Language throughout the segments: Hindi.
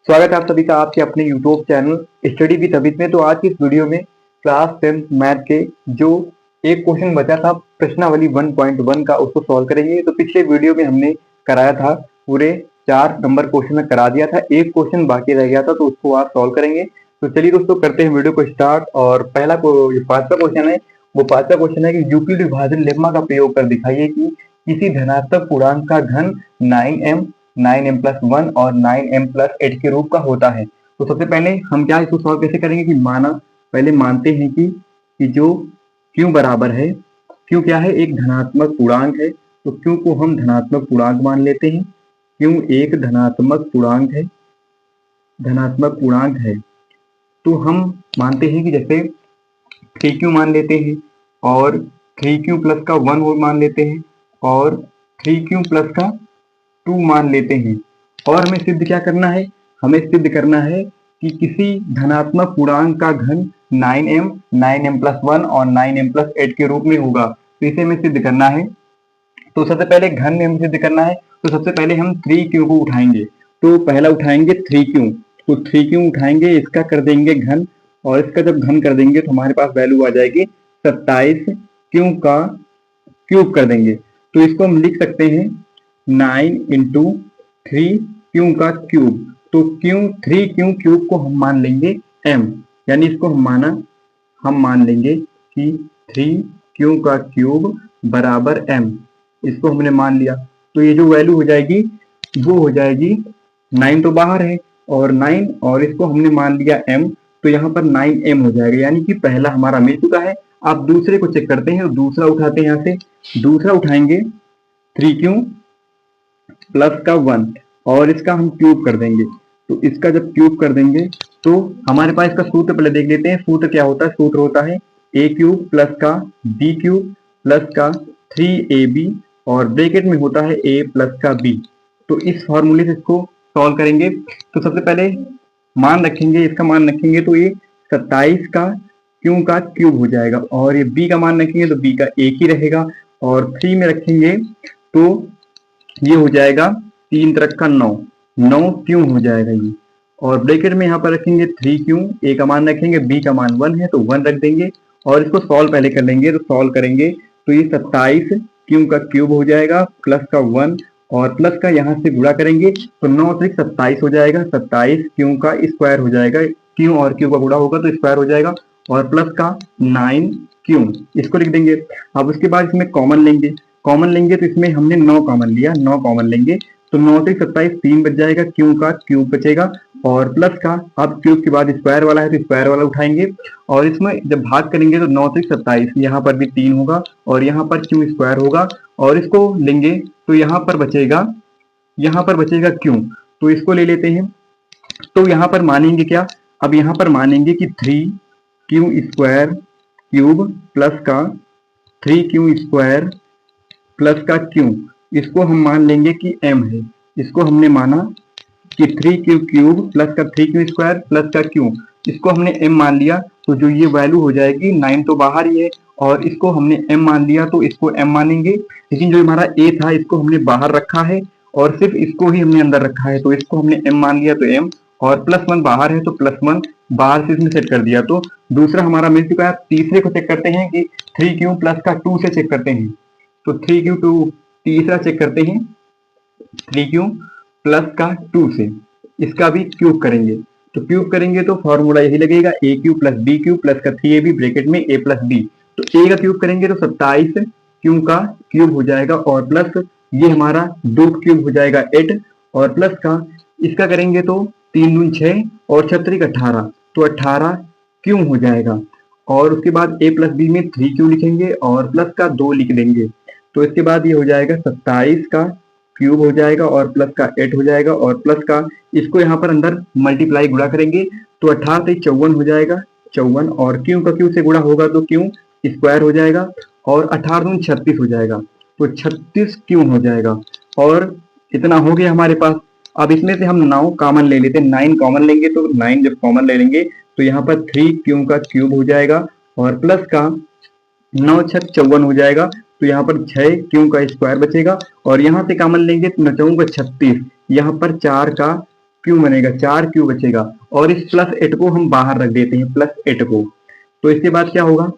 स्वागत है आप सभी का आपके अपने YouTube channel study with Amit में। तो आज की इस वीडियो में क्लास 10th मैथ के जो एक क्वेश्चन बचा था प्रश्नावली 1.1 का उसको सॉल्व करेंगे। तो पिछले वीडियो में हमने कराया था, पूरे 4 नंबर क्वेश्चन में करा दिया था, एक क्वेश्चन बाकी रह गया था तो उसको आज सॉल्व करेंगे। तो चलिए दोस्तों करते हैं वीडियो को स्टार्ट। और पहला पांचवा क्वेश्चन है, वो पांचवा क्वेश्चन है कि यूक्लिड विभाजन लेम्मा का प्रयोग कर दिखाइए कि किसी धनात्मक पूर्णांक का घन 9m 9m+1 और 9m+8 के रूप का होता है। तो सबसे पहले हम क्या इसको सॉल्व कैसे करेंगे कि पहले मानते हैं कि जो क्यू बराबर है, क्यू क्या है, एक धनात्मक पूर्णांक है। तो क्यू को हम धनात्मक पूर्णांक मान लेते हैं। क्यू एक धनात्मक पूर्णांक है तो हम मानते हैं कि जैसे 3q मान लेते हैं और 3q प्लस का 1 और मान लेते हैं और 3q प्लस का 2 मान लेते हैं। और हमें सिद्ध क्या करना है, हमें सिद्ध करना है कि किसी धनात्मक पूर्णांक का घन 9m 9m+1 और 9m+8 के रूप में होगा। तो इसे हमें सिद्ध करना है। तो सबसे पहले घन में हमें सिद्ध करना है, तो सबसे पहले हम 3q को उठाएंगे। तो पहला उठाएंगे 3q, तो 3q उठाएंगे, इसका कर देंगे घन, और इसका जब घन कर देंगे तो हमारे पास वैल्यू आ जाएगी 27q का क्यूब कर देंगे। तो इसको हम लिख सकते हैं 9 × 3q का क्यूब। तो 3q क्यूब को हम मान लेंगे m, यानी इसको हम मान लेंगे कि 3q का क्यूब बराबर m। इसको हमने मान लिया तो ये जो वैल्यू हो जाएगी वो हो जाएगी 9 तो बाहर है और 9 और इसको हमने मान लिया m, तो यहाँ पर 9m हो जाएगा, यानी कि पहला हमारा मिल चुका है। आप दूसरे को चेक करते हैं और दूसरा उठाते हैं। यहाँ से दूसरा उठाएंगे 3q प्लस का 1 और इसका हम क्यूब कर देंगे। तो इसका जब क्यूब कर देंगे तो हमारे पास इसका सूत्र पहले देख लेते हैं। सूत्र क्या होता है, सूत्र होता है a³ प्लस का b³ प्लस का 3ab और ब्रैकेट में होता है a प्लस का b। तो इस फॉर्मूले से इसको सॉल्व करेंगे। तो सबसे पहले मान रखेंगे, इसका मान रखेंगे तो ये 27 का क्यू का क्यूब हो जाएगा, और ये b का मान रखेंगे तो b का एक ही रहेगा, और 3 में रखेंगे तो ये हो जाएगा 3 × 9 क्यू हो जाएगा ये, और ब्रैकेट में यहाँ पर रखेंगे 3q, a का मान रखेंगे, b का मान 1 है तो 1 रख देंगे, और इसको सॉल्व पहले कर लेंगे। तो सॉल्व करेंगे तो ये 27 क्यू का क्यूब हो जाएगा प्लस का 1 और प्लस का यहाँ से गुणा करेंगे तो 9 × 3 27 हो जाएगा, 27 क्यू का स्क्वायर हो जाएगा, क्यू और क्यू का गुणा होगा तो स्क्वायर हो जाएगा, और प्लस का 9q इसको लिख देंगे। अब उसके बाद इसमें कॉमन लेंगे तो इसमें हमने 9 कॉमन लिया, 9 कॉमन लेंगे तो 9 × 27 3 बच जाएगा, क्यू का क्यूब बचेगा, और प्लस का अब क्यूब के बाद स्क्वायर वाला है तो स्क्वायर वाला उठाएंगे, और इसमें जब भाग करेंगे तो 9 × 27 यहाँ पर भी 3 होगा और यहाँ पर क्यू स्क्वायर होगा, और इसको लेंगे तो यहाँ पर बचेगा क्यू। तो इसको ले लेते हैं। तो यहाँ पर मानेंगे क्या, अब यहाँ पर मानेंगे कि 3q² क्यूब प्लस का 3q² प्लस का q, इसको हम मान लेंगे कि m है। इसको हमने माना कि 3q क्यूब प्लस का 3q² प्लस का q, इसको हमने m मान लिया। तो जो ये वैल्यू हो जाएगी 9 तो बाहर ही है, और इसको हमने m मान लिया तो इसको m मानेंगे, लेकिन जो हमारा a था इसको हमने बाहर रखा है और सिर्फ इसको ही हमने अंदर रखा है, तो इसको हमने m मान लिया तो m, और +1 बाहर है तो +1 बाहर से इसमें सेट कर दिया। तो दूसरा हमारा मिल चुका है। तीसरे को चेक करते हैं कि 3q प्लस का 2 से चेक करते हैं। तो 3q2 तीसरा चेक करते हैं 3q प्लस का 2 से, इसका भी क्यूब करेंगे। तो क्यूब करेंगे तो फॉर्मूला यही लगेगा a³ प्लस b³ प्लस का 3ab ब्रैकेट में a प्लस b। तो a का क्यूब करेंगे तो 27 क्यू का क्यूब हो जाएगा, और प्लस ये हमारा 2 क्यूब हो जाएगा 8, और प्लस का इसका करेंगे तो 3 दूनी 6 और 6 18, तो 18 क्यू हो जाएगा, और उसके बाद a प्लस b में 3q लिखेंगे और प्लस का 2 लिख देंगे। तो इसके बाद ये हो जाएगा 27 का क्यूब हो जाएगा और प्लस का 8 हो जाएगा, और प्लस का इसको यहाँ पर अंदर मल्टीप्लाई गुणा करेंगे तो 18 से 54 हो जाएगा, 54, और क्यू का क्यू से गुणा होगा तो क्यू स्क्वायर हो जाएगा, और 18 दूनी 36 हो जाएगा, तो 36 क्यू हो जाएगा। और इतना हो गया हमारे पास। अब इसमें से हम 9 कॉमन ले लेते हैं, 9 कॉमन लेंगे तो 9 जब कॉमन ले लेंगे तो यहाँ पर 3q का क्यूब हो जाएगा, और प्लस का 9 × 6 = 54 हो जाएगा, तो यहाँ पर 6q का स्क्वायर बचेगा, और यहाँ से कॉमन लेंगे तो 9 × 36, यहाँ पर 4 का क्यू बनेगा, 4 क्यू बचेगा, और इस +8 को हम बाहर रख देते हैं, +8 को। तो इसके बाद क्या होगा,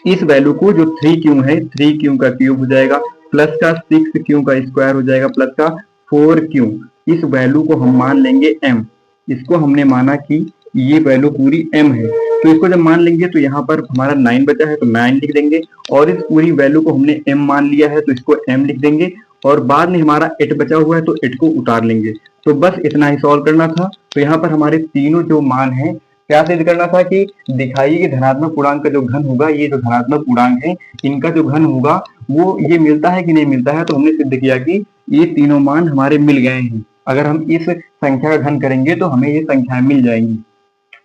इस वैल्यू को जो 3 क्यू है, 3 क्यू का क्यूब हो जाएगा, प्लस का 6 क्यू का स्क्वायर हो जाएगा, प्लस का 4 क्यू। इस वैल्यू को हम मान लेंगे m। इसको हमने माना कि ये वैल्यू पूरी m है, तो इसको जब मान लेंगे तो यहाँ पर हमारा 9 बचा है तो 9 लिख देंगे, और इस पूरी वैल्यू को हमने m मान लिया है तो इसको m लिख देंगे, और बाद में हमारा 8 बचा हुआ है तो 8 को उतार लेंगे। तो बस इतना ही सॉल्व करना था। तो यहाँ पर हमारे तीनों जो मान है, क्या सिद्ध करना था कि दिखाइए कि धनात्मक पूर्णांक का जो घन होगा, ये जो धनात्मक पूर्णांक है इनका जो घन होगा वो ये मिलता है कि नहीं मिलता है। तो हमने सिद्ध किया कि ये तीनों मान हमारे मिल गए हैं। अगर हम इस संख्या का घन करेंगे तो हमें ये संख्याएं मिल जाएंगी।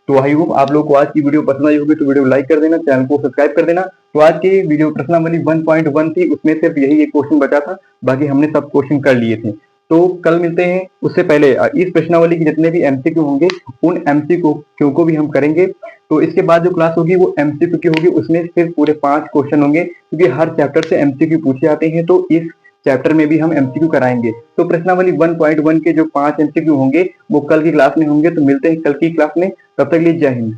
तो आई होप आप लोग को आज की वीडियो पसंद आई होगी, तो वीडियो लाइक कर देना, चैनल को सब्सक्राइब कर देना। तो आज की वीडियो प्रश्नावली 1.1 थी, उसमें सिर्फ यही एक क्वेश्चन बचा था, बाकी हमने सब क्वेश्चन कर लिए थे। तो कल मिलते हैं। उससे पहले इस प्रश्नावली के जितने भी एमसीक्यू होंगे उन एमसीक्यू को भी हम करेंगे। तो इसके बाद जो क्लास होगी वो एमसीक्यू की होगी, उसमें सिर्फ पूरे 5 क्वेश्चन होंगे, क्योंकि हर चैप्टर से एमसीक्यू पूछे जाते हैं, तो इस चैप्टर में भी हम एमसीक्यू कराएंगे। तो प्रश्नावली 1.1 के जो 5 एमसीक्यू होंगे वो कल की क्लास में होंगे। तो मिलते हैं कल की क्लास में, तब तक के लिए जय हिंद।